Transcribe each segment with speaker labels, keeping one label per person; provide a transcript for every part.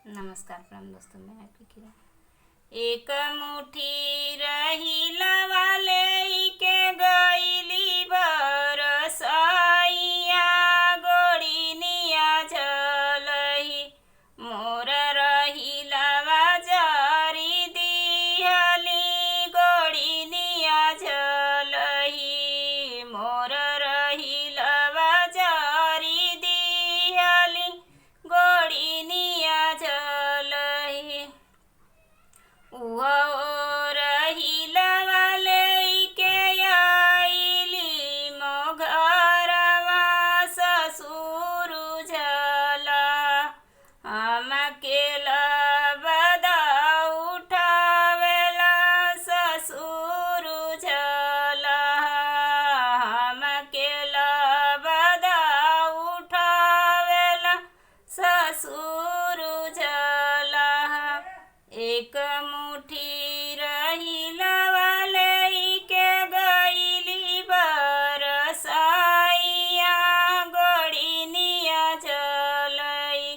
Speaker 1: नमस्कार प्रणाम दोस्तों, मैं आपकी किरण। एक मुट्ठी रही वाले के गईली बरसैया गोड़ी निया झलही मोर रही लवा जारी दिहली गोड़ी निया झलही मोर रही लवा जारी दिहली गोड़ी निया झलही रही लवाले के आइली मोघरवा ससुर झला हम के लबदा उठावेला ससुर झला हम के लबदा उठावेला ससुर झला एक मुट्ठी रही लवाले के गईली बरसैया गोड़ी निया झलई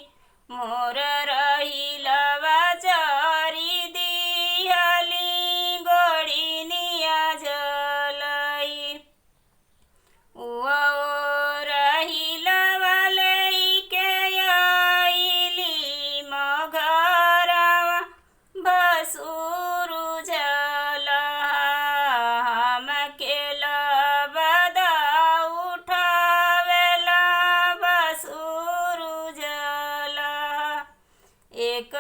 Speaker 1: मोर रही लवा जारी दिहली गोड़ी निया झलई रही लवाले के आइली मघरवा भसुर झला हम के लबदा उठावेला भसुर झला एक